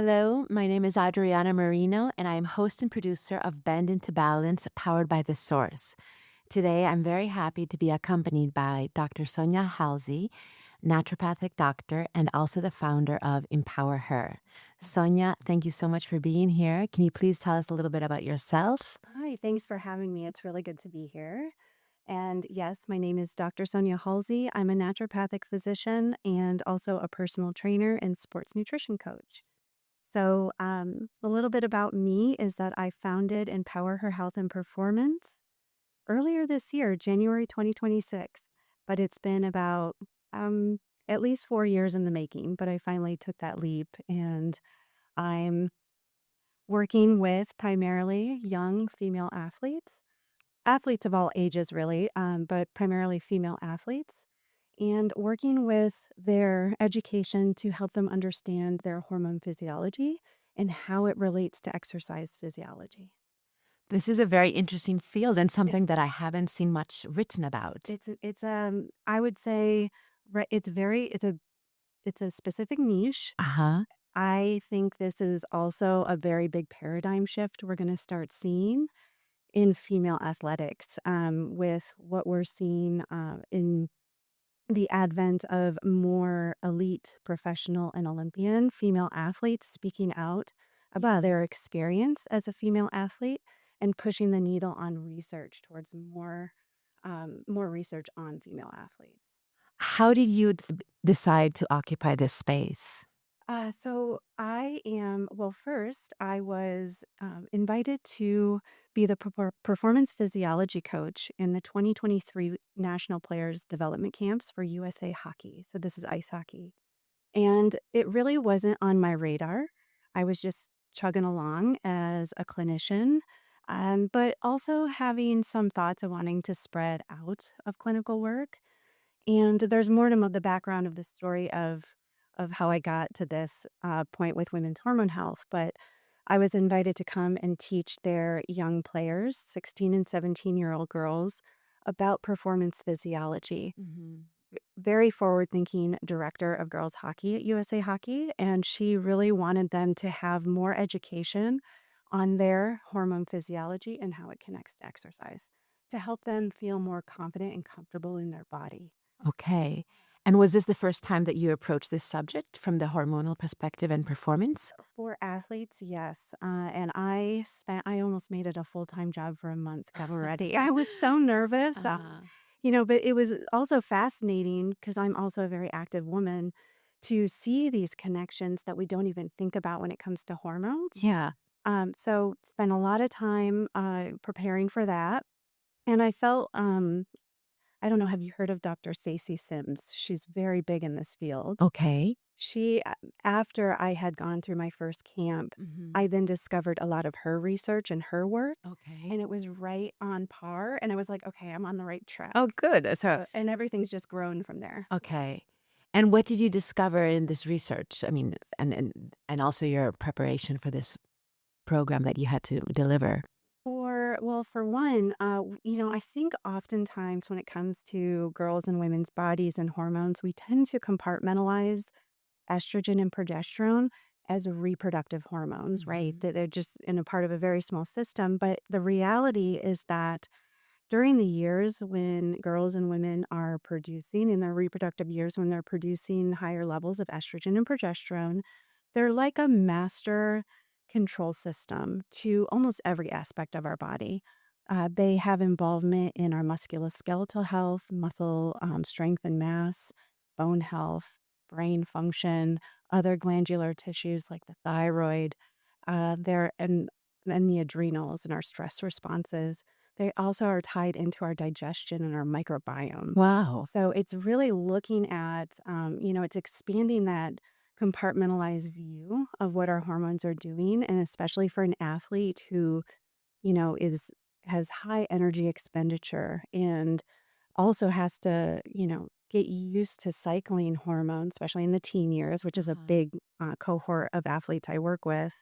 Hello, my name is Adriana Marino, and I am host and producer of Bend into Balance, powered by The Source. Today, I'm very happy to be accompanied by Dr. Sonja Halsey, naturopathic doctor, and also the founder of EmpowerHer. Sonja, thank you so much for being here. Can you please tell us a little bit about yourself? Hi, thanks for having me. It's really good to be here. And yes, my name is Dr. Sonja Halsey. I'm a naturopathic physician and also a personal trainer and sports nutrition coach. A little bit about me is that I founded Empower Her Health and Performance earlier this year, January 2026. But it's been about at least 4 years in the making. But I finally took that leap, and I'm working with primarily young female athletes. Athletes of all ages, really, but primarily female athletes, and working with their education to help them understand their hormone physiology and how it relates to exercise physiology. This is a very interesting field and It, something that I haven't seen much written about. I would say, it's a specific niche. Uh huh. I think this is also a very big paradigm shift we're going to start seeing in female athletics, with what we're seeing in the advent of more elite professional and Olympian female athletes speaking out about their experience as a female athlete and pushing the needle on research towards more research on female athletes. How did you decide to occupy this space? First, I was invited to be the performance physiology coach in the 2023 National Players Development Camps for USA Hockey. So, this is ice hockey. And it really wasn't on my radar. I was just chugging along as a clinician, but also having some thoughts of wanting to spread out of clinical work. And there's more to the background of the story of how I got to this point with women's hormone health. But I was invited to come and teach their young players, 16 and 17-year-old girls, about performance physiology. Hmm. Very forward-thinking director of girls hockey at USA Hockey, and she really wanted them to have more education on their hormone physiology and how it connects to exercise to help them feel more confident and comfortable in their body. Okay. And was this the first time that you approached this subject from the hormonal perspective and performance? For athletes, yes, and I almost made it a full-time job for a month already. I was so nervous, Uh, but it was also fascinating because 'cause I'm also a very active woman to see these connections that we don't even think about when it comes to hormones. yeah. So spent a lot of time, preparing for that, and I don't know, have you heard of Dr. Stacey Sims? She's very big in this field. Okay. She a After I had gone through my first camp, Hmm. I then discovered a lot of her research and her work, Okay. and it was right on par, and I was like, "Okay, I'm on the right track." Oh, good. So, And everything's just grown from there. okay. And what did you discover in this research? I mean, and also your preparation for this program that you had to deliver. For one, I think oftentimes when it comes to girls and women's bodies and hormones, we tend to compartmentalize estrogen and progesterone as reproductive hormones, right? Hmm. That they're just in a part of a very small system. But the reality is that during the years when girls and women are producing, in their reproductive years, when they're producing higher levels of estrogen and progesterone, they're like a master control system to almost every aspect of our body. They have involvement in our musculoskeletal health, muscle strength and mass, bone health, brain function, other glandular tissues like the thyroid, there and the adrenals and our stress responses. They also are tied into our digestion and our microbiome. Wow. So it's really looking at, it's expanding that compartmentalized view of what our hormones are doing. And especially for an athlete who, has high energy expenditure and also has to, get used to cycling hormones, especially in the teen years, which is a Uh-huh. big cohort of athletes I work with.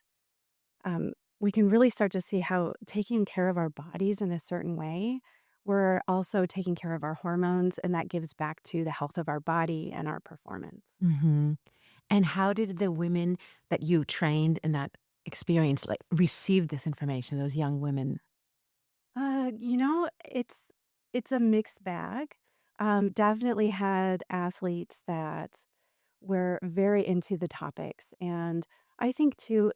um, we can really start to see how taking care of our bodies in a certain way, we're also taking care of our hormones, and that gives back to the health of our body and our performance. Hmm. And how did the women that you trained in that experience, like, receive this information, those young women? It's a mixed bag. Definitely had athletes that were very into the topics, and I think too,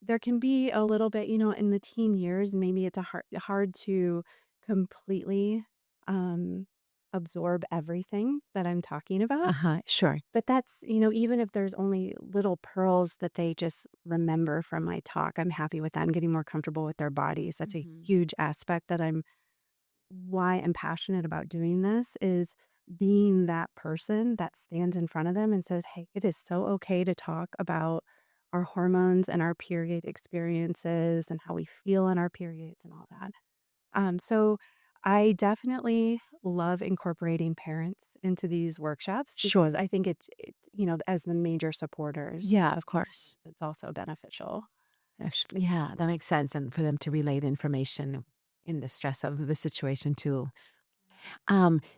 there can be a little bit, in the teen years, maybe it's a hard to completely um, absorb everything that I'm talking about. Uh-huh, sure. But that's, even if there's only little pearls that they just remember from my talk, I'm happy with that. I'm getting more comfortable with their bodies. That's a Mhm. huge aspect why I'm passionate about doing this is being that person that stands in front of them and says, "Hey, it is so okay to talk about our hormones and our period experiences and how we feel in our periods and all that." So I definitely love incorporating parents into these workshops because Sure. I think as the major supporters Yeah, of of these, course. it's also beneficial. Actually, yeah, that makes sense, and for them to relay the information in the stress of the situation too.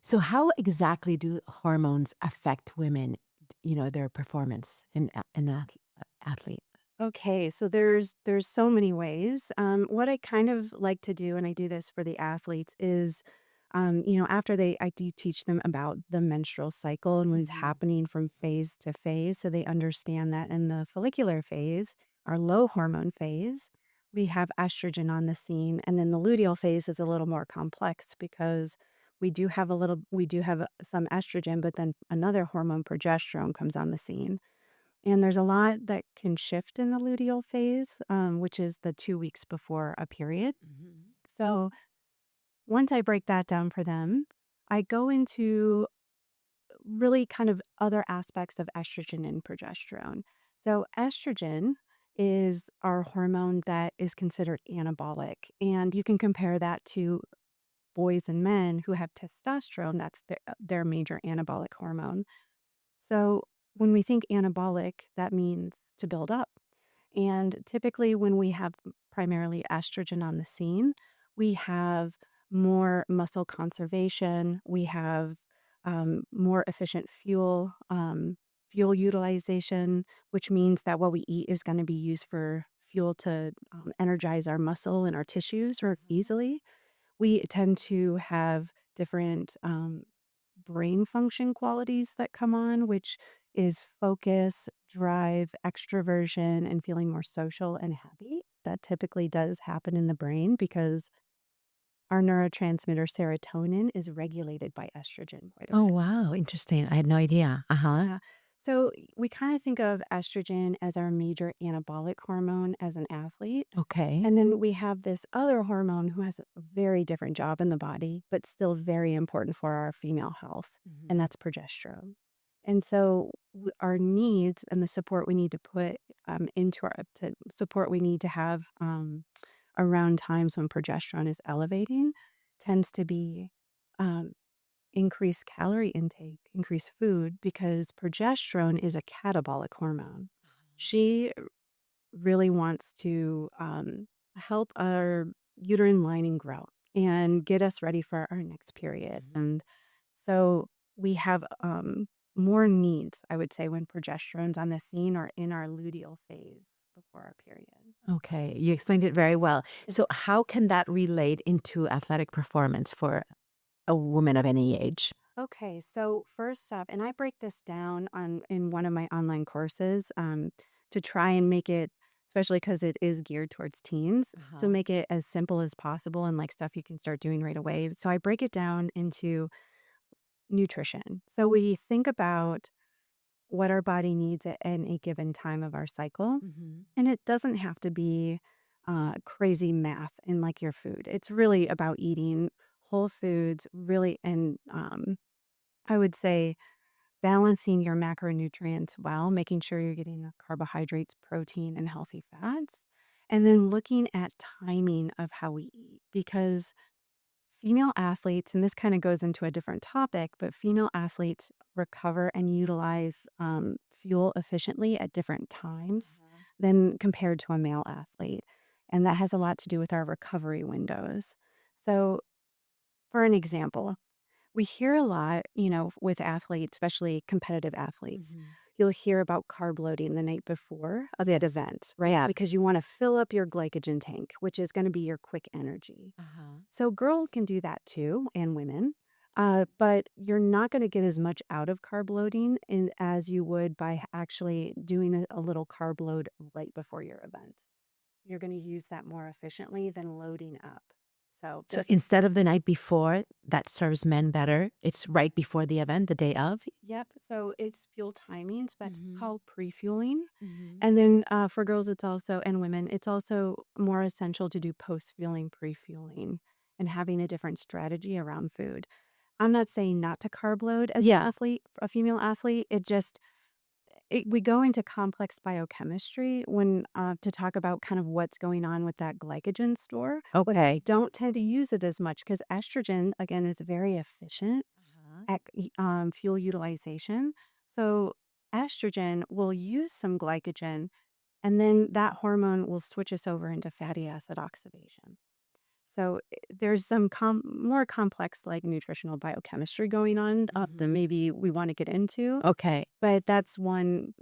So how exactly do hormones affect women, their performance in athlete? Okay, so there's so many ways. What I kind of like to do, and I do this for the athletes, is after I do teach them about the menstrual cycle and what's Mhm. happening from phase to phase, so they understand that in the follicular phase, our low hormone phase, we have estrogen on the scene, and then the luteal phase is a little more complex because we do have some estrogen, but then another hormone, progesterone, comes on the scene. And there's a lot that can shift in the luteal phase, which is the 2 weeks before a period. Mhm. So, once I break that down for them, I go into really kind of other aspects of estrogen and progesterone. So, estrogen is our hormone that is considered anabolic, and you can compare that to boys and men who have testosterone, that's their major anabolic hormone. So, when we think anabolic, that means to build up. And typically, when we have primarily estrogen on the scene, we have more muscle conservation. We have more efficient fuel utilization, which means that what we eat is going to be used for fuel to energize our muscle and our tissues more Mhm. easily. We tend to have different brain function qualities that come on, which is focus, drive, extroversion, and feeling more social and happy. That typically does happen in the brain because our neurotransmitter serotonin is regulated by estrogen quite a Oh, bit. wow, interesting. I had no idea. Uh-huh. Yeah. So we kind of think of estrogen as our major anabolic hormone as an athlete. Okay. And then we have this other hormone who has a very different job in the body, but still very important for our female health, and Mhm. that's progesterone. And so our needs and the support we need to put into our to support we need to have around times when progesterone is elevating tends to be um, increased calorie intake, increased food, because progesterone is a catabolic hormone. She really wants to help our uterine lining grow and get us ready for our next period. Mhm. And so we have more needs, I would say, when progesterone's on the scene or in our luteal phase before our period. Okay, you explained it very well. So how can that relate into athletic performance for a woman of any age? Okay, so first off, and I break this down on in one of my online courses to try and make it, especially because it is geared towards teens, to Uh-huh. make it as simple as possible and like stuff you can start doing right away. So I break it down into nutrition. So we think about what our body needs at any given time of our cycle, Mhm. and it doesn't have to be crazy math in like your food. It's really about eating whole foods, really, and I would say balancing your macronutrients well, making sure you're getting the carbohydrates, protein, and healthy fats. And then looking at timing of how we eat because female athletes, and this kind of goes into a different topic, but female athletes recover and utilize fuel efficiently at different times Uh-huh. than compared to a male athlete. And that has a lot to do with our recovery windows. So, for an example, we hear a lot, with athletes, especially competitive athletes. Mhm. you'll hear about carb loading the night before of that event, right? Yeah. Because you want to fill up your glycogen tank, which is going to be your quick energy. Uh-huh. So girls can do that too, and women. But you're not going to get as much out of carb loading as you would by actually doing a little carb load right before your event. You're going to use that more efficiently than loading up. So So there's instead of the night before, that serves men better. It's right before the event, the day of. Yep. So it's fuel timing. So that's Mm-hmm. called pre-fueling. Mm-hmm. And then for girls, it's also, and women, it's also more essential to do post-fueling, pre-fueling, and having a different strategy around food. I'm not saying not to carb load as an athlete, a female athlete. We go into complex biochemistry when to talk about kind of what's going on with that glycogen store. Okay. Don't tend to use it as much because estrogen, again, is very efficient Uh-huh. at fuel utilization. So estrogen will use some glycogen, and then that hormone will switch us over into fatty acid oxidation. So there's some more complex like nutritional biochemistry going on that maybe we want to get into. Okay. But that's one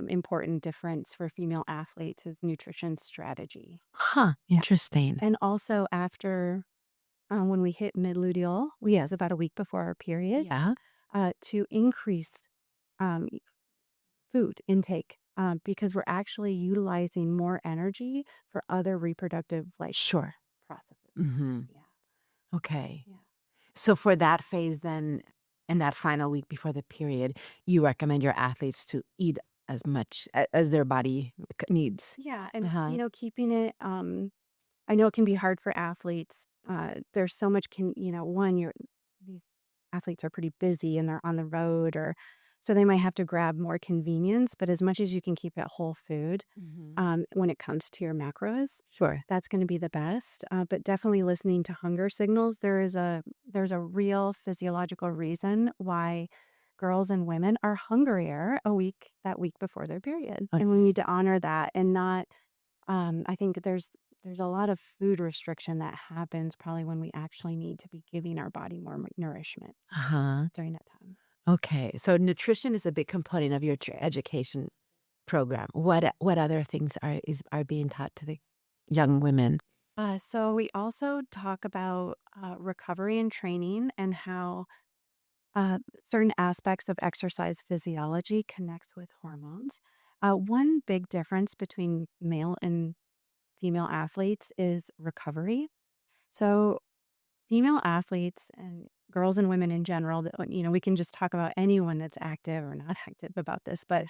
important difference for female athletes is nutrition strategy. Huh. Yeah. Interesting. And also after when we hit mid-luteal, yes, about a week before our period, Yeah. to increase um, food intake because we're actually utilizing more energy for other reproductive like Sure. processes. Mm-hmm. Yeah. Okay. Yeah. So for that phase, then, in that final week before the period, you recommend your athletes to eat as much as their body needs. Yeah. And, Uh-huh. keeping it, I know it can be hard for athletes. There's so much these athletes are pretty busy and they're on the road or so they might have to grab more convenience, but as much as you can keep it whole food, Mm-hmm. when it comes to your macros, Sure. that's going to be the best. But definitely listening to hunger signals. There's a real physiological reason why girls and women are hungrier that week before their period, and we Okay. need to honor that and not. I think there's a lot of food restriction that happens probably when we actually need to be giving our body more nourishment Uh-huh. during that time. Okay. So nutrition is a big component of your education program. What other things are being taught to the young women? So we also talk about recovery and training and how certain aspects of exercise physiology connects with hormones. One big difference between male and female athletes is recovery. So female athletes and girls and women in general, we can just talk about anyone that's active or not active about this, but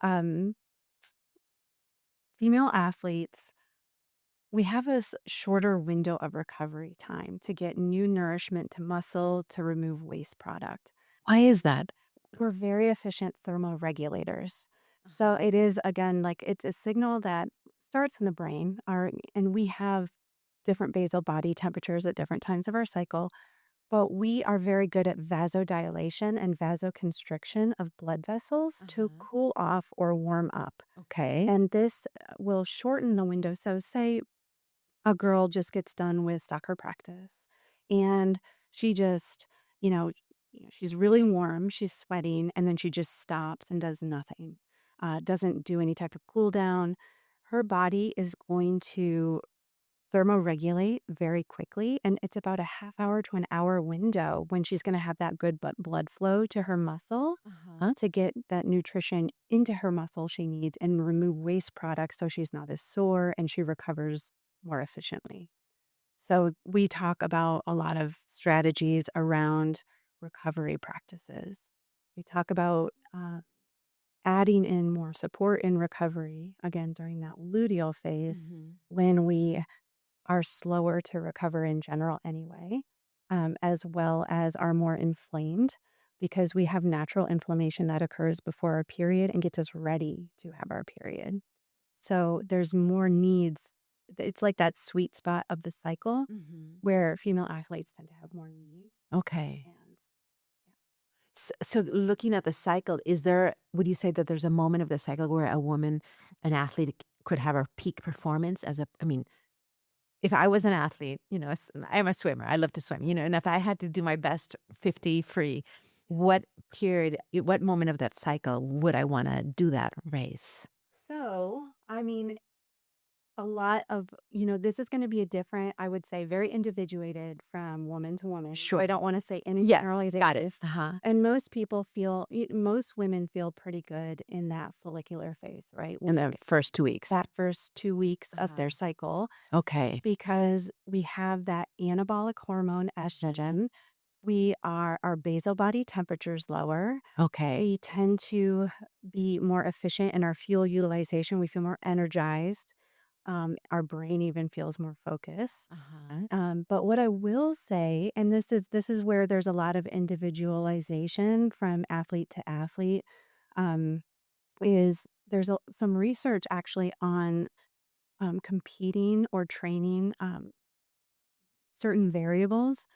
um, female athletes, we have a shorter window of recovery time to get new nourishment to muscle to remove waste product. Why is that? We're very efficient thermoregulators. So Uh-huh. it is, again, like it's a signal that starts in the brain, and we have different basal body temperatures at different times of our cycle. But we are very good at vasodilation and vasoconstriction of blood vessels to Uh-huh. cool off or warm up. Okay. And this will shorten the window. So, say a girl just gets done with soccer practice and she just, you know, she's really warm, she's sweating, and then she just stops and does nothing, doesn't do any type of cool down. Her body is going to thermoregulate very quickly, and it's about a half hour to an hour window when she's gonna have that good blood flow to her muscle Uh-huh. to get that nutrition into her muscle she needs and remove waste products so she's not as sore and she recovers more efficiently. So we talk about a lot of strategies around recovery practices. We talk about adding in more support in recovery, again, during that luteal phase Mhm. when we are slower to recover in general anyway, as well as are more inflamed because we have natural inflammation that occurs before our period and gets us ready to have our period. So there's more needs. It's like that sweet spot of the cycle Mhm. where female athletes tend to have more needs. Okay. And So looking at the cycle, would you say that there's a moment of the cycle where an athlete could have a peak performance I mean, if I was an athlete, I'm a swimmer. I love to swim, and if I had to do my best 50 free, what period, what moment of that cycle would I want to do that race? So, I mean, a lot of, this is going to be a different, I would say, very individuated from woman to woman. So Sure. I don't want to say any Yes. Got it. generalization. Uh-huh. And most people feel, most women feel pretty good in that follicular phase, right? In the first 2 weeks. That first 2 weeks of Uh-huh. their cycle, Okay. because we have that anabolic hormone estrogen. Our basal body temperature is lower. Okay. We tend to be more efficient in our fuel utilization. We feel more energized. Our brain even feels more focused. Uh-huh. But what I will say, and this is where there's a lot of individualization from athlete to athlete, um, is there's some research actually on competing or training. Certain variables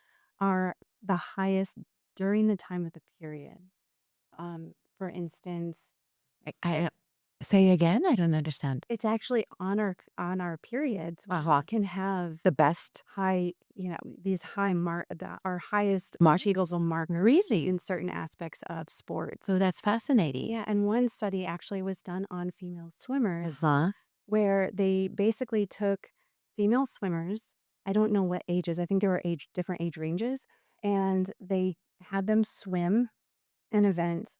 are the highest during the time of the period. For instance, I say again. I don't understand. it's actually on our periods we Uh-huh. can have The best high, these our highest marks. achievable markers Really? in certain aspects of sports. So that's fascinating. Yeah, and one study actually was done on female swimmers Huh? where they basically took female swimmers. I don't know what ages. I think there were different age ranges, and they had them swim an event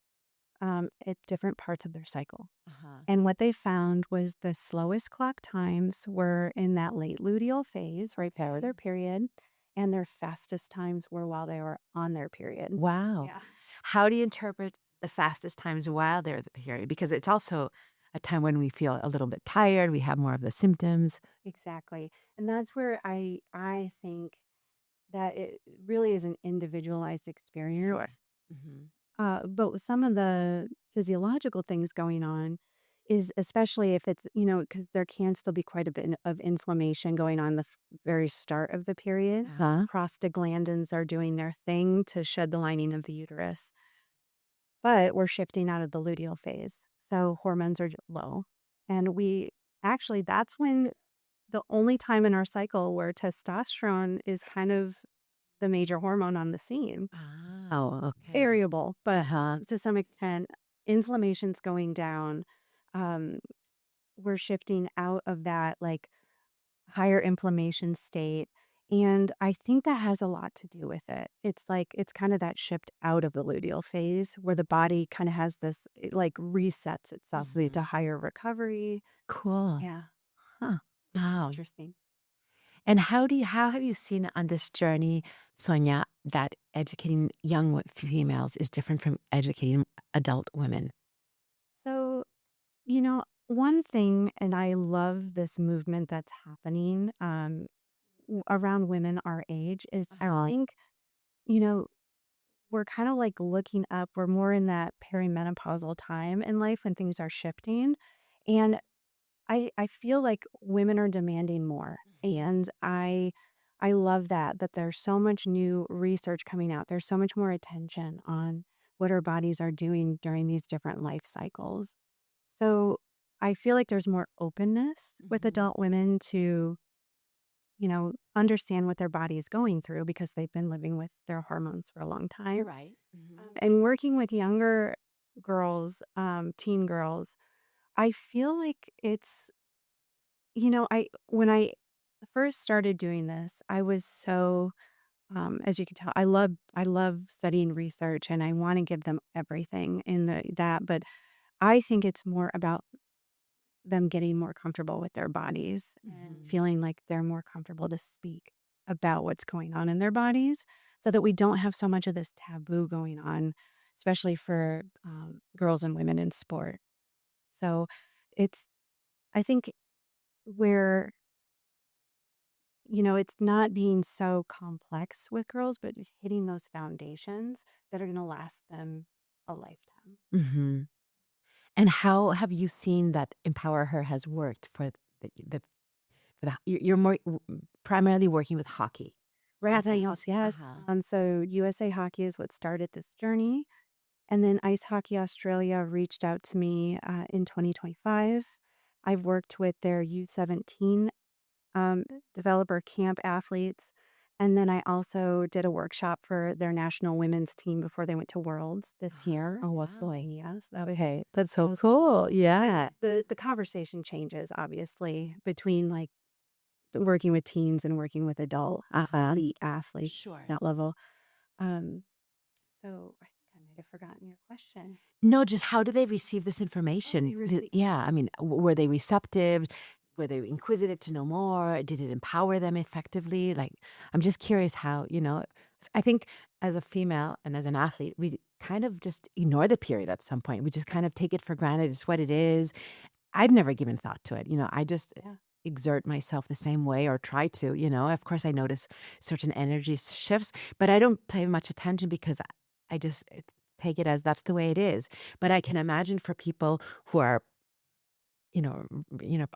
at different parts of their cycle. Uh-huh. And what they found was the slowest clock times were in that late luteal phase, right before Okay. their period, and their fastest times were while they were on their period. Wow. Yeah, How do you interpret the fastest times while they're the period? Because it's also a time when we feel a little bit tired, we have more of the symptoms. exactly. And that's where I think that it really is an individualized Sure. experience. Hmm. But with some of the physiological things going on is especially if it's, because there can still be quite a bit of inflammation going on the very start of the period. Huh? Prostaglandins are doing their thing to shed the lining of the uterus, but we're shifting out of the luteal phase. So hormones are low. And that's when the only time in our cycle where testosterone is kind of the major hormone on the scene. Oh, okay. Variable, but Uh-huh. to some extent, inflammation's going down. Um, we're shifting out of that like higher inflammation state. And I think that has a lot to do with it. It's kind of that shift out of the luteal phase where the body kind of has this, it like resets itself so to Mhm. higher recovery. Cool. Yeah, Huh. it's Wow. interesting. And how have you seen on this journey, Sonia, that educating young females is different from educating adult women? So, one thing, and I love this movement that's happening around women our age, is I Uh-huh. think, you know, we're kind of like looking up, we're more in that perimenopausal time in life when things are shifting. And I feel like women are demanding more. And I love that there's so much new research coming out. There's so much more attention on what our bodies are doing during these different life cycles. So I feel like there's more openness with Mhm. adult women to, understand what their body is going through because they've been living with their hormones for a long time. Right. Mhm. And working with younger girls, teen girls, I feel like when I first started doing this, I was so, as you can tell, I love studying research and I want to give them everything in that, but I think it's more about them getting more comfortable with their bodies and Mhm. feeling like they're more comfortable to speak about what's going on in their bodies so that we don't have so much of this taboo going on, especially for girls and women in sport. So it's, I think, where, it's not being so complex with girls, but just hitting those foundations that are going to last them a lifetime. Mhm. And how have you seen that Empower Her has worked for you're more primarily working with hockey Yes, athletes? yes. Uh-huh. So USA Hockey is what started this journey. And then Ice Hockey Australia reached out to me in 2025. I've worked with their U17 um, developer camp athletes. And then I also did a workshop for their national women's team before they went to Worlds this year Oh, in wow. Lithuania. So that Okay, that's that so was cool. Yeah. the conversation changes obviously between like working with teens and working with adult elite athletes Sure. that level. Um, so I think I might have forgotten your question. No, just how do they receive this Oh, information? they receive. Yeah, I mean, were they receptive? Were they inquisitive to know more? Did it empower them effectively? Like, I'm just curious how, I think as a female and as an athlete, we kind of just ignore the period at some point. We just kind of take it for granted. It's what it is. I've never given thought to it. I just Yeah. exert myself the same way or try to. Of course, I notice certain energy shifts, but I don't pay much attention because I just take it as that's the way it is. But I can imagine for people who are,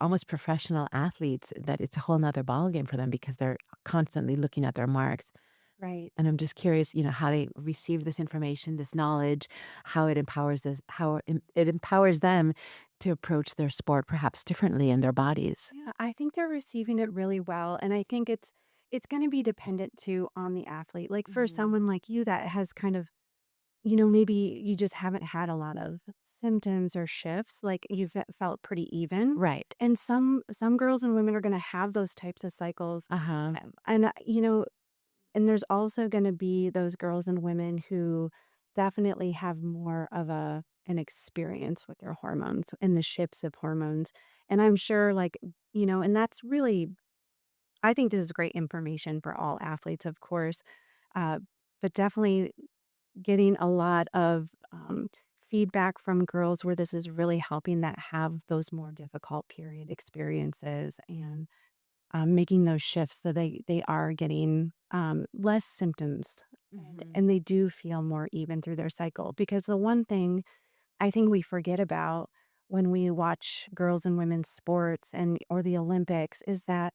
almost professional athletes that it's a whole nother ballgame for them because they're constantly looking at their marks. Right. And I'm just curious, how they receive this information, this knowledge, how it empowers it empowers them to approach their sport perhaps differently in their bodies. Yeah, I think they're receiving it really well, and I think it's going to be dependent too on the athlete. Like for Mhm. someone like you that has kind of, maybe you just haven't had a lot of symptoms or shifts, like you've felt pretty even. Right. And some girls and women are going to have those types of cycles. Uh-huh. And there's also going to be those girls and women who definitely have more of an experience with their hormones and the shifts of hormones. And I'm sure and that's really I think this is great information for all athletes, of course. Uh, but definitely getting a lot of feedback from girls where this is really helping that have those more difficult period experiences and making those shifts so they are getting less symptoms Mhm. and they do feel more even through their cycle. Because the one thing I think we forget about when we watch girls and women's sports and or the Olympics is that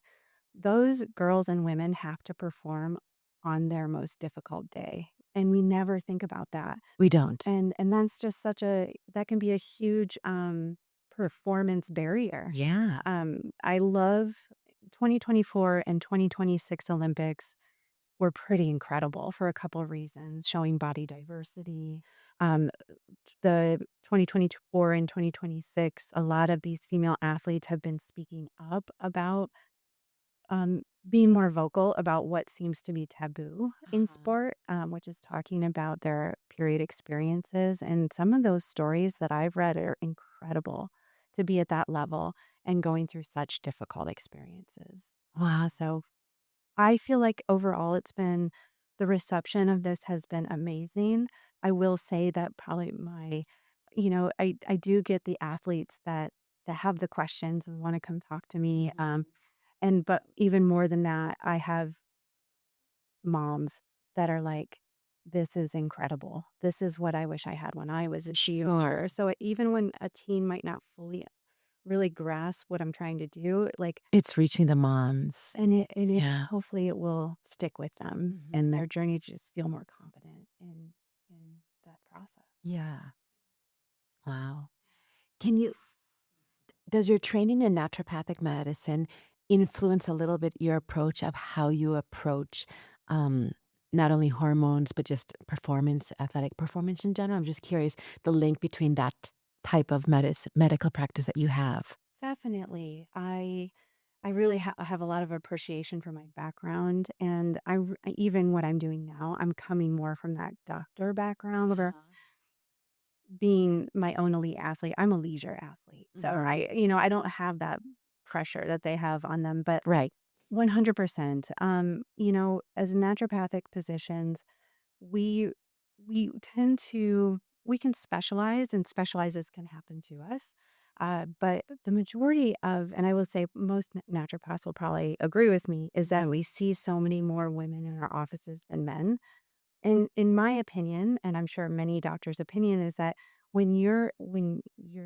those girls and women have to perform on their most difficult day. And we never think about that. We don't. And that's just that can be a huge performance barrier. Yeah. I love 2024 and 2026 Olympics were pretty incredible for a couple of reasons, showing body diversity. Um, the 2024 and 2026, a lot of these female athletes have been speaking up about being more vocal about what seems to be taboo in Uh-huh. sport, which is talking about their period experiences. And some of those stories that I've read are incredible to be at that level and going through such difficult experiences. Wow. So I feel like overall the reception of this has been amazing. I will say that probably I do get the athletes that have the questions and want to come talk to me. Mhm. But even more than that, I have moms that are like, "This is incredible. This is what I wish I had when I was a teenager." So even when a teen might not fully really grasp what I'm trying to do, like, It's reaching the moms. and it Yeah. hopefully it will stick with them Mhm. in their journey to just feel more confident in that process. Yeah. Wow. Can you Does your training in naturopathic medicine influence a little bit your approach of how you approach um, not only hormones, but just performance, athletic performance in general? I'm just curious the link between that type of medical practice that you have. Definitely. I really have a lot of appreciation for my background, and even what I'm doing now, I'm coming more from that doctor background where Uh-huh. being my own elite athlete, I'm a leisure athlete. So, Mhm. I don't have that pressure that they have on them, but Right. 100%. As naturopathic physicians, we we tend to we can specialize and specializes can happen to us. But the majority of, and I will say most naturopaths will probably agree with me, is that we see so many more women in our offices than men. And in my opinion, and I'm sure many doctors' opinion, is that when you're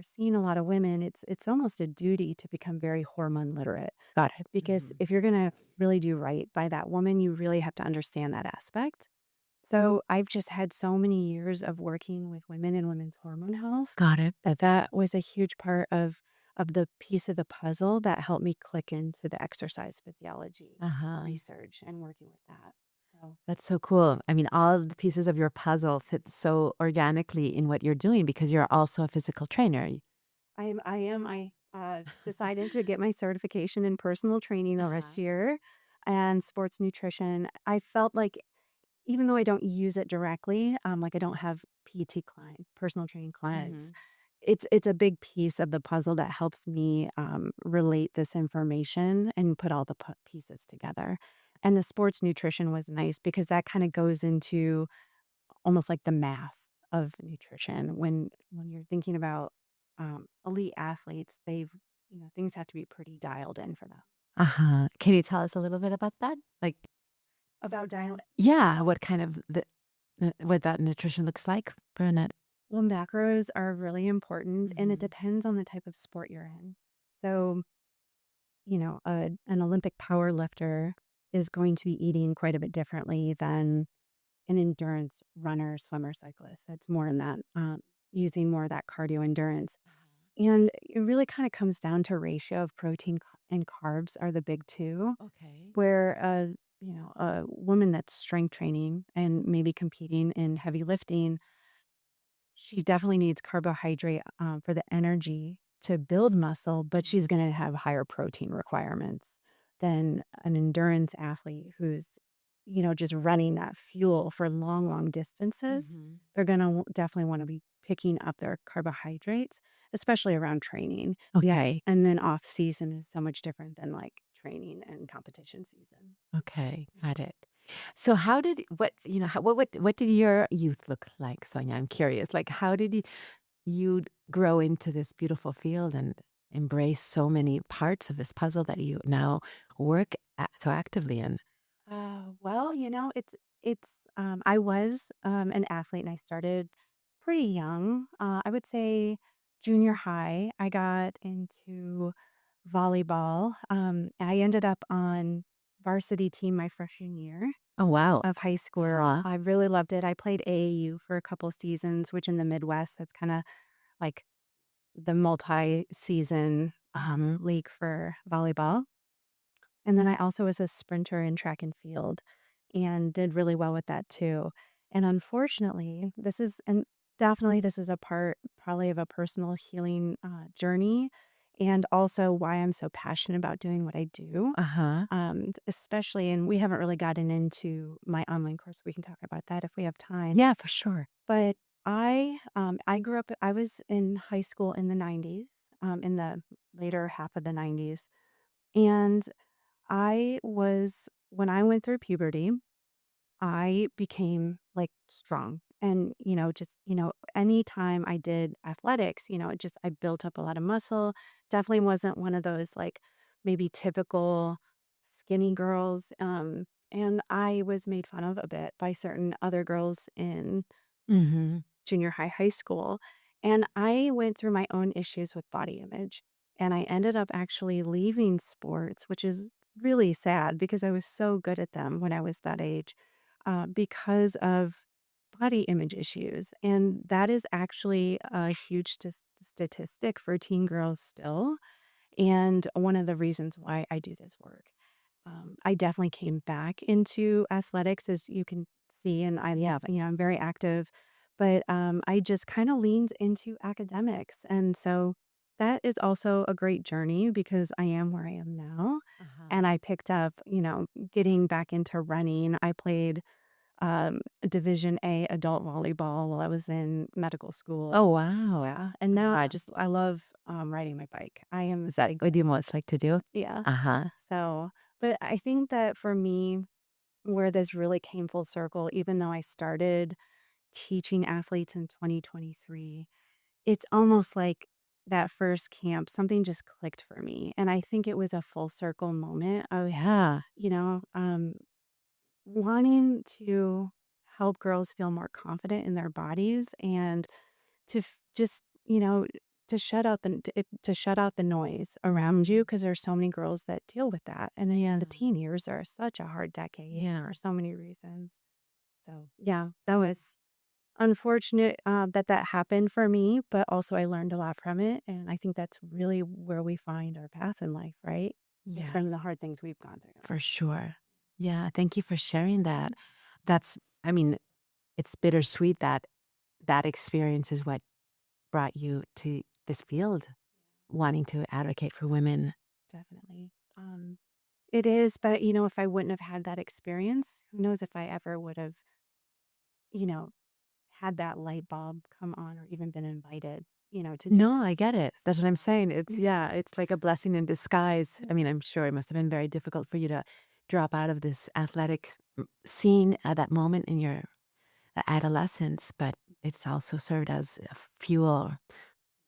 seeing a lot of women, it's almost a duty to become very hormone literate. Got it. Because Mhm. if you're gonna really do right by that woman, you really have to understand that aspect. So I've just had so many years of working with women and women's hormone health Got it. that was a huge part of the piece of the puzzle that helped me click into the exercise physiology Uh-huh. research and working with that. So That's so cool. I mean, all of the pieces of your puzzle fit so organically in what you're doing because you're also a physical trainer. I decided to get my certification in personal training Uh-huh. last year and sports nutrition. I felt like even though I don't use it directly, like I don't have PT client, personal training clients, Mhm. it's a big piece of the puzzle that helps me relate this information and put all the pieces together. And the sports nutrition was nice because that kind of goes into almost like the math of nutrition. When you're thinking about elite athletes, things have to be pretty dialed in for them. Uh-huh. Can you tell us a little bit about that? Like, About dial yeah, what kind of what that nutrition looks like for a net. Well, macros are really important, and it Mhm. depends on the type of sport you're in. So, an Olympic power lifter is going to be eating quite a bit differently than an endurance runner, swimmer, cyclist. That's more in that, using more of that cardio endurance. And it really kind of comes down to ratio of protein and carbs are the big two, Okay. where a woman that's strength training and maybe competing in heavy lifting, she definitely needs carbohydrate for the energy to build muscle, but she's going to have higher protein requirements than an endurance athlete who's, just running that fuel for long, long distances. Mhm. They're going to definitely want to be picking up their carbohydrates, especially around training. Okay. And then off season is so much different than like training and competition season. Okay. Got it. So how did what you know how, what did your youth look like, Sonia? I'm curious. Like how did you grow into this beautiful field and embrace so many parts of this puzzle that you now work so actively in? Well, I was an athlete and I started pretty young. I would say junior high, I got into volleyball. I ended up on varsity team my freshman year Oh wow. of high school. Uh-huh. I really loved it. I played AAU for a couple seasons, which in the Midwest, that's kind of like the multi-season league for volleyball. And then I also was a sprinter in track and field and did really well with that too. And unfortunately, definitely this is a part probably of a personal healing journey and also why I'm so passionate about doing what I do. Uh-huh. Especially, and we haven't really gotten into my online course. We can talk about that if we have time. Yeah, for sure. But I grew up, I was in high school in the 90s, in the later half of the 90s. And when I went through puberty, I became like strong. And, anytime I did athletics, I built up a lot of muscle. Definitely wasn't one of those like maybe typical skinny girls. And I was made fun of a bit by certain other girls in Mhm. junior high, high school. And I went through my own issues with body image. And I ended up actually leaving sports, which is really sad because I was so good at them when I was that age, because of body image issues. And that is actually a huge statistic for teen girls still. And one of the reasons why I do this work. I definitely came back into athletics, as you can see, and I'm very active, but I just kind of leaned into academics, and so that is also a great journey because I am where I am now, Uh-huh. and I picked up, getting back into running. I played Division A adult volleyball while I was in medical school. Oh wow. Yeah, and now I love riding my bike. I am Is that like, what you most like to do? yeah. Uh-huh. So, but I think that for me, where this really came full circle, even though I started teaching athletes in 2023, it's almost like that first camp, something just clicked for me. And I think it was a full circle moment of, Yeah. you know, um, wanting to help girls feel more confident in their bodies and to just, to shut out the noise around you because there's so many girls that deal with that. And then Yeah. the teen years are such a hard decade Yeah. for so many reasons. So, yeah, that was. unfortunate that happened for me, but also I learned a lot from it. And I think that's really where we find our path in life, right? It's Yeah, from the hard things we've gone through. for sure. Yeah, thank you for sharing that. That's, I mean, it's bittersweet that that experience is what brought you to this field, wanting to advocate for women. Definitely. It is, but if I wouldn't have had that experience, who knows if I ever would have, you know, had that light bulb come on or even been invited, to do No, I this. get it. That's what I'm saying. It's, Yeah. yeah, it's like a blessing in disguise. I mean, I'm sure it must have been very difficult for you to drop out of this athletic scene at that moment in your adolescence, but it's also served as a fuel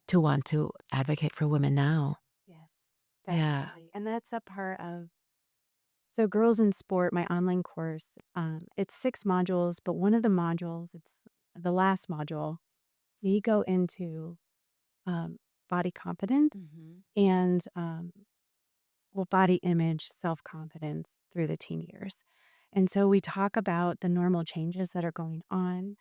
to want to advocate for women now. Yes, Yeah. definitely. And that's a part of so Girls in Sport, my online course. It's 6 modules, but one of the modules, it's the last module. We go into um, body confidence Hmm. and body image, self confidence through the teen years. And so we talk about the normal changes that are going on,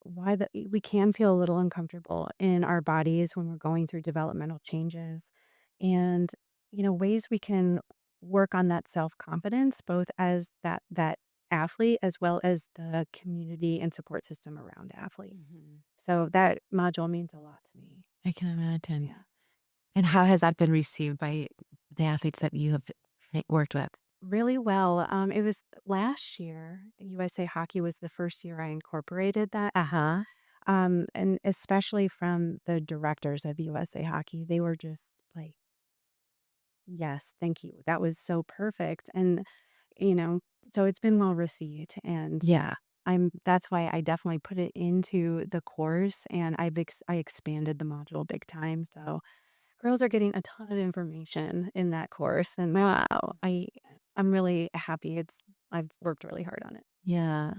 why we can feel a little uncomfortable in our bodies when we're going through developmental changes, and ways we can work on that self confidence, both as that athlete as well as the community and support system around athletes. Hmm. So that module means a lot to me. I can imagine. Yeah. And how has that been received by the athletes that you have worked with? Really well. It was last year, USA Hockey was the first year I incorporated that. Uh huh. And especially from the directors of USA Hockey, they were just like, yes, thank you. That was so perfect. And, you know, so it's been well received. And Yeah. that's why I definitely put it into the course, and I expanded the module big time. So girls are getting a ton of information in that course, and Wow. I'm really happy. I've worked really hard on it. Yeah.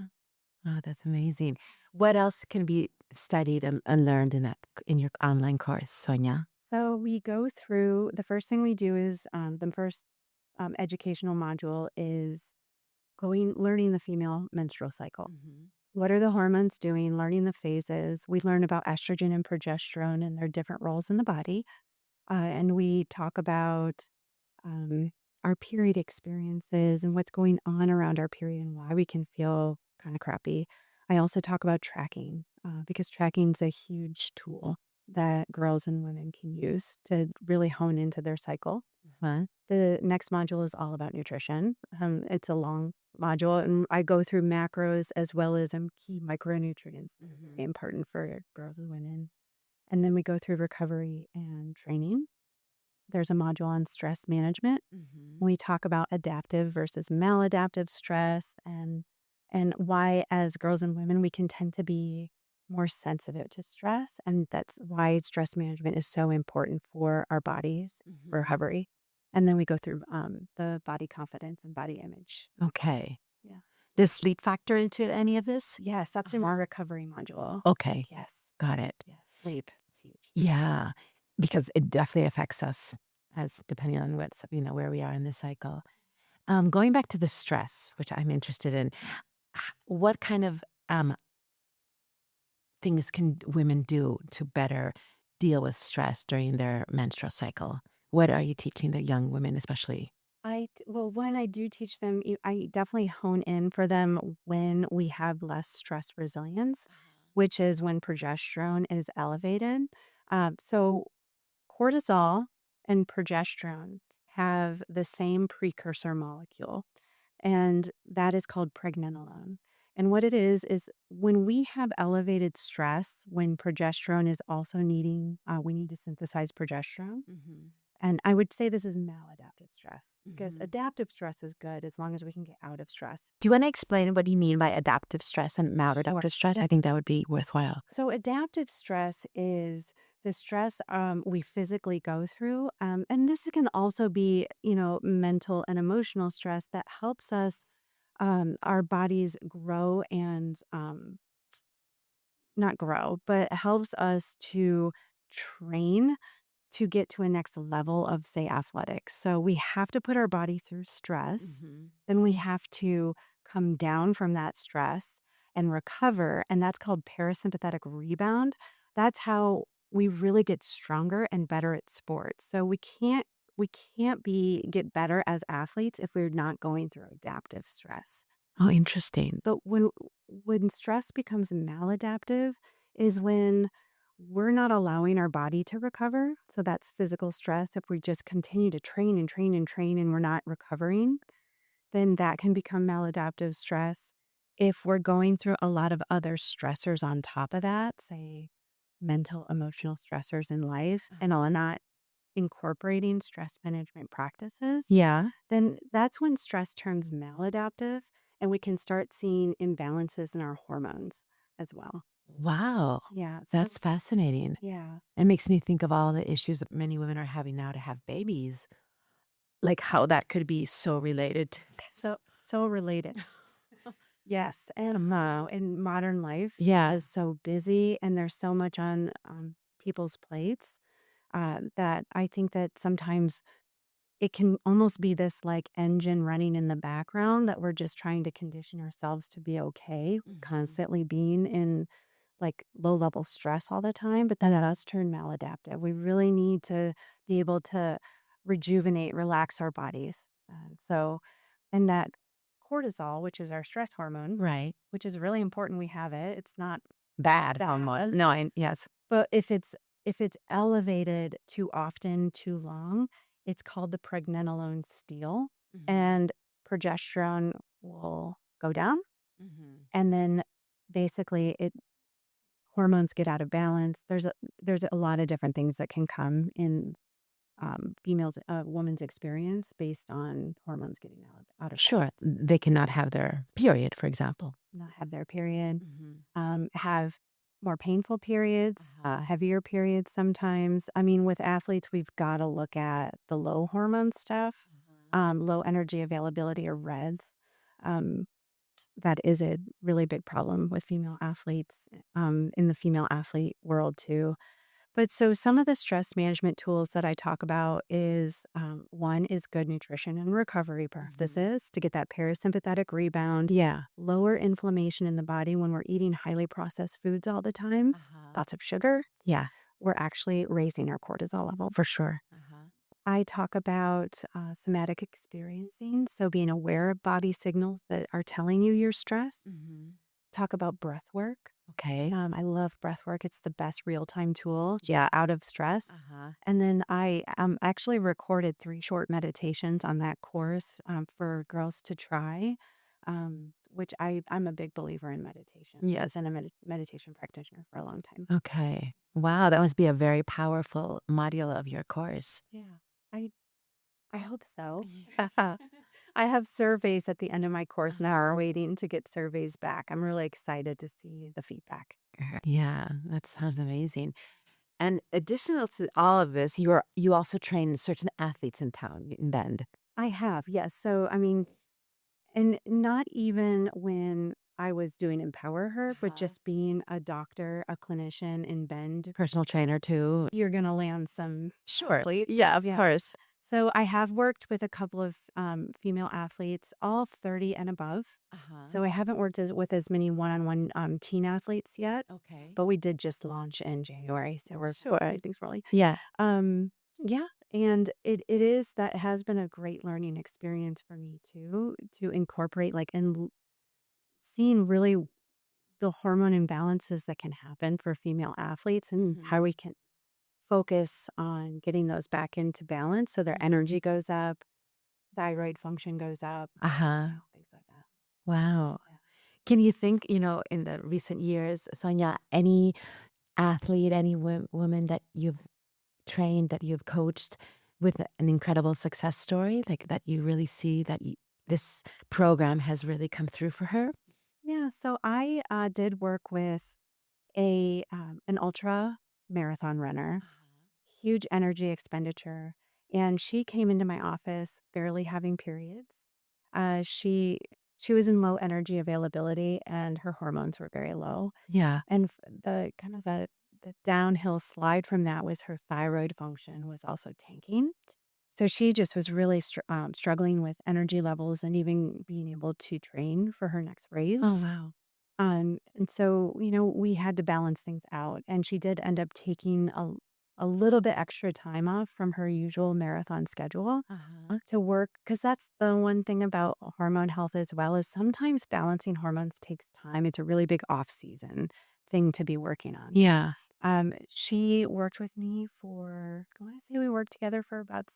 Oh, that's amazing. What else can be studied and learned in that in your online course, Sonia? So we go through the first thing we do is the first educational module is going learning the female menstrual cycle. Hmm. What are the hormones doing? Learning the phases. We learn about estrogen and progesterone and their different roles in the body, and we talk about um, our period experiences and what's going on around our period and why we can feel kind of crappy. I also talk about tracking because tracking is a huge tool that girls and women can use to really hone into their cycle. Huh? The next module is all about nutrition. It's a long module, and I go through macros as well as key micronutrients that are very Hmm. important for girls and women. And then we go through recovery and training. There's a module on stress management. Hmm. We talk about adaptive versus maladaptive stress, and why as girls and women we can tend to be more sensitive to stress, and that's why stress management is so important for our bodies for Hmm. recovery. And then we go through the body confidence and body image. Okay. Yeah. Does sleep factor into any of this? Yes, that's in our recovery module. Okay. Yes. Got it. Yes. Sleep. It's huge. Yeah. Because it definitely affects us as depending on what's, where we are in the cycle. Going back to the stress, which I'm interested in, what kind of things can women do to better deal with stress during their menstrual cycle? What are you teaching the young women, especially? Well, when I do teach them, I definitely hone in for them when we have less stress resilience, which is when progesterone is elevated. So cortisol and progesterone have the same precursor molecule, and that is called pregnenolone. And what it is when we have elevated stress, when progesterone is also we need to synthesize progesterone. Hmm. And I would say this is maladaptive stress because Hmm. adaptive stress is good as long as we can get out of stress. Do you want to explain what you mean by adaptive stress and Sure. maladaptive stress? I think that would be worthwhile. So, adaptive stress is the stress we physically go through. And this can also be, mental and emotional stress that helps us, our bodies grow and not grow, but helps us to train to get to a next level of, say, athletics. So we have to put our body through stress, Hmm. then we have to come down from that stress, and recover. And that's called parasympathetic rebound. That's how we really get stronger and better at sports. So we can't get better as athletes if we're not going through adaptive stress. Oh, interesting. But when stress becomes maladaptive is when we're not allowing our body to recover. So that's physical stress. If we just continue to train and train and train and we're not recovering, then that can become maladaptive stress. If we're going through a lot of other stressors on top of that, say mental, emotional stressors in life, and are not incorporating stress management practices, Yeah. then that's when stress turns maladaptive and we can start seeing imbalances in our hormones as well. Wow. Yeah. So, That's fascinating. yeah. It makes me think of all the issues that many women are having now to have babies, like how that could be so related to this. So related. Yes. And modern life Yeah. is so busy and there's so much on people's plates that I think that sometimes it can almost be this like engine running in the background that we're just trying to condition ourselves to be okay, Mhm. constantly being in like low level stress all the time, but then that does turn maladaptive. We really need to be able to rejuvenate, relax our bodies. And that cortisol, which is our stress hormone, Right. which is really important we have it. It's not Bad hormone. bad, No, yes. but if it's elevated too often, too long, it's called the pregnenolone steal, Mhm. and progesterone will go down, Mhm. and then basically it hormones get out of balance. There's a lot of different things that can come in woman's experience based on hormones getting out of Sure. balance. They cannot have their period, for example. Not have their period, Mhm. have more painful periods, Uh-huh. heavier periods sometimes. I mean, with athletes, we've got to look at the low hormone stuff, Uh-huh. low energy availability or REDS. Um, that is a really big problem with female athletes in the female athlete world too. But so some of the stress management tools that I talk about is one is good nutrition and recovery Mhm. practices to get that parasympathetic rebound, Yeah. lower inflammation in the body when we're eating highly processed foods all the time, Uh-huh. lots of sugar. Yeah, We're actually raising our cortisol level. for sure. Uh-huh. I talk about somatic experiencing, so being aware of body signals that are telling you you're stressed. Mhm. Talk about breath work. Okay. I love breath work. It's the best real time tool. Yeah, out of stress. Uh-huh. And then I actually recorded 3 short meditations on that course, for girls to try, which I'm a big believer in meditation. I've Yes. been a meditation practitioner for a long time. Okay. Wow, that must be a very powerful module of your course. Yeah. I I hope so. Yeah. I have surveys at the end of my course now. Are Uh-huh. waiting to get surveys back. I'm really excited to see the feedback. Yeah, that sounds amazing. And additional to all of this, you also train certain athletes in town, in Bend. I have, yes. So, I mean, and not even when I was doing Empower Her, but Uh-huh. just being a doctor, a clinician in Bend, Personal trainer too. you're gonna land some Sure. athletes. Yeah, of Yeah. course. So I have worked with a couple of female athletes, all 30 and above. Uh-huh. So I haven't worked with as many one-on-one teen athletes yet, Okay. but we did just launch in January, so we're Sure. everything's rolling. Yeah. Yeah, and it is that has been a great learning experience for me too, to incorporate like seeing really the hormone imbalances that can happen for female athletes and how we Mhm. can focus on getting those back into balance so their Mhm. energy goes up, thyroid function goes up, Uh-huh. things like that. Wow. Yeah. Can you think, in the recent years, Sonia, any athlete, any woman that you've trained, that you've coached with an incredible success story, like that you really see that this program has really come through for her? Yeah, so I did work with an ultra marathon runner, Uh-huh. huge energy expenditure, and she came into my office barely having periods. She was in low energy availability and her hormones were very low. Yeah. And the kind of the downhill slide from that was her thyroid function was also tanking. So she just was really struggling with energy levels and even being able to train for her next Oh, race. wow. And so, we had to balance things out. And she did end up taking a little bit extra time off from her usual marathon schedule Uh-huh. to work. Because that's the one thing about hormone health as well, is sometimes balancing hormones takes time. It's a really big off season thing to be working on. Yeah. She worked with me for, I want to say we worked together for about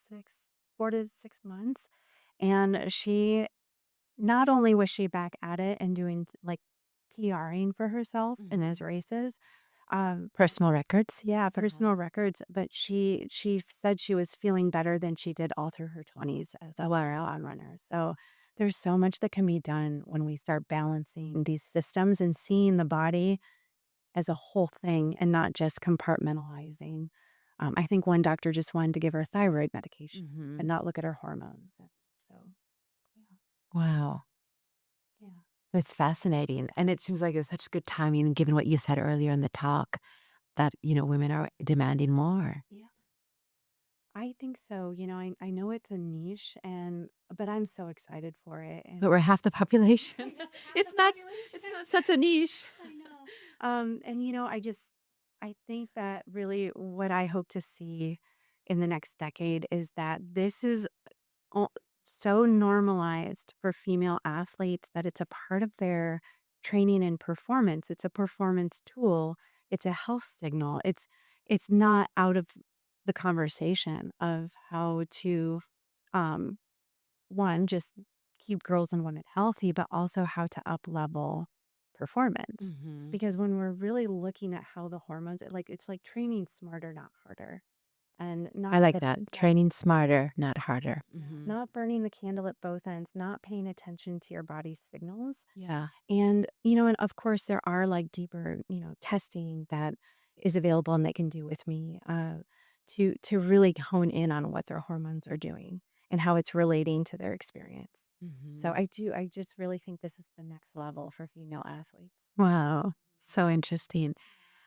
4 to 6 months. And not only was she back at it and doing like PRing for herself in Mhm. those races, Personal records. yeah, Uh-huh. personal records, but she said she was feeling better than she did all through her 20s as a marathon runner. So there's so much that can be done when we start balancing these systems and seeing the body as a whole thing and not just compartmentalizing. I think one doctor just wanted to give her thyroid medication Mhm. and not look at her hormones. So, yeah, Wow. yeah, That's fascinating. And it seems like it's such good timing given what you said earlier in the talk that, women are demanding more. yeah. I think so. I know it's a niche, but I'm so excited for it. But And we're half the population. we're half the It's not it's population. not such a niche. I know. And I think that really what I hope to see in the next decade is that this is o- so normalized for female athletes that it's a part of their training and performance. It's a performance tool. It's a health signal. It's not out of the conversation of how to um one just keep girls and women healthy, but also how to up level performance. Mhm. Because when we're really looking at how the hormones, it's like training smarter, not harder, and I not like that, that. yeah, Training smarter, not harder. yeah, Mhm. not burning the candle at both ends, not paying attention to your body's signals. Yeah. And of course, there are like deeper, testing that is available and they can do with me to really hone in on what their hormones are doing and how it's relating to their experience. So Mhm. I just really think this is the next level for female athletes. Wow. So interesting.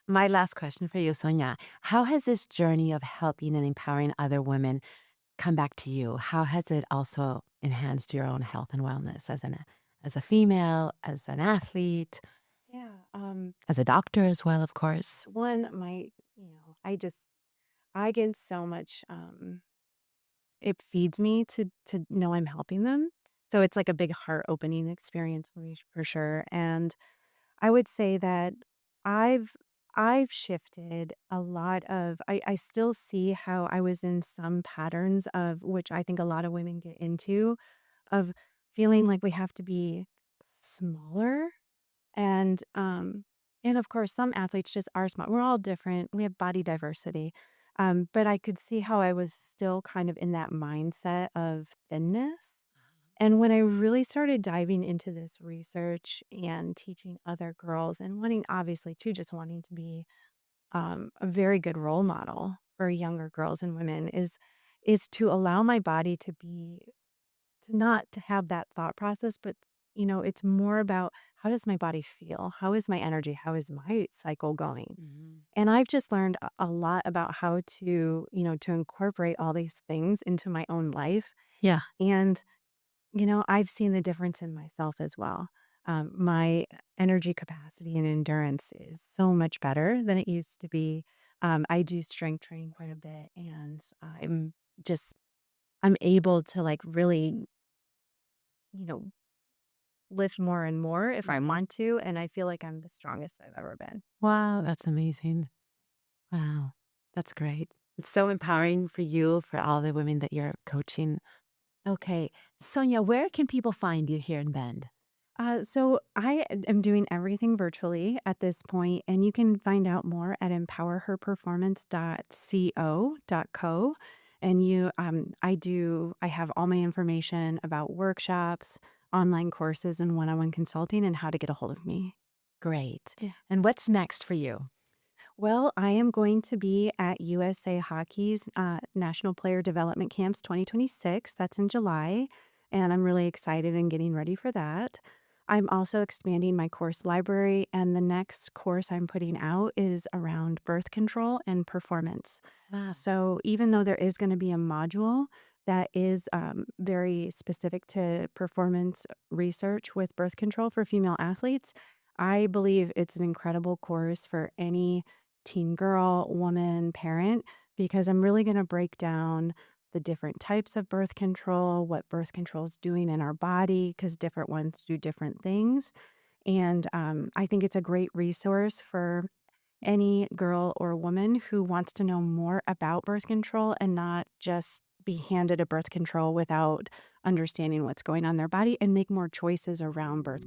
My last question for you, Sonia. How has this journey of helping and empowering other women come back to you? How has it also enhanced your own health and wellness as a female, as an athlete, Yeah. as a doctor as well, of course? One, I get so much. It feeds me to know I'm helping them. So it's like a big heart opening experience for me for sure. And I would say that I've I've shifted a lot of I still see how I was in some patterns of which I think a lot of women get into of feeling like we have to be smaller and of course some athletes just are small. We're all different. We have body diversity. But I could see how I was still kind of in that mindset of thinness. And when I really started diving into this research and teaching other girls and wanting, obviously, too, just wanting to be a very good role model for younger girls and women is to allow my body to not to have that thought process, but it's more about how does my body feel? How is my energy? How is my cycle going? Mhm. And I've just learned a lot about how to incorporate all these things into my own life. Yeah. And I've seen the difference in myself as well. My energy capacity and endurance is so much better than it used to be. I do strength train quite a bit, and just I'm able to like really, you know, lift more and more if I Mhm. want to, and I feel like I'm the strongest I've ever been. Wow, that's amazing. Wow, that's great. It's so empowering for you, for all the women that you're coaching. Okay. Sonia, where can people find you here in Bend? So I am doing everything virtually at this point, and you can find out more at empowerherperformance.co.co. And I have all my information about workshops, online courses, and one-on-one consulting, and how to get a hold of me. Great. Yeah. And what's next for you? Well, I am going to be at USA Hockey's National Player Development Camps 2026. That's in July, and I'm really excited and getting ready for that. I'm also expanding my course library, and the next course I'm putting out is around birth control and performance. Wow. So, even though there is going to be a module that is very specific to performance research with birth control for female athletes, I believe it's an incredible course for any teen girl, woman, parent, because I'm really going to break down the different types of birth control, what birth control is doing in our body, because different ones do different things. And I think it's a great resource for any girl or woman who wants to know more about birth control and not just be handed a birth control without understanding what's going on in their body and make more choices around birth.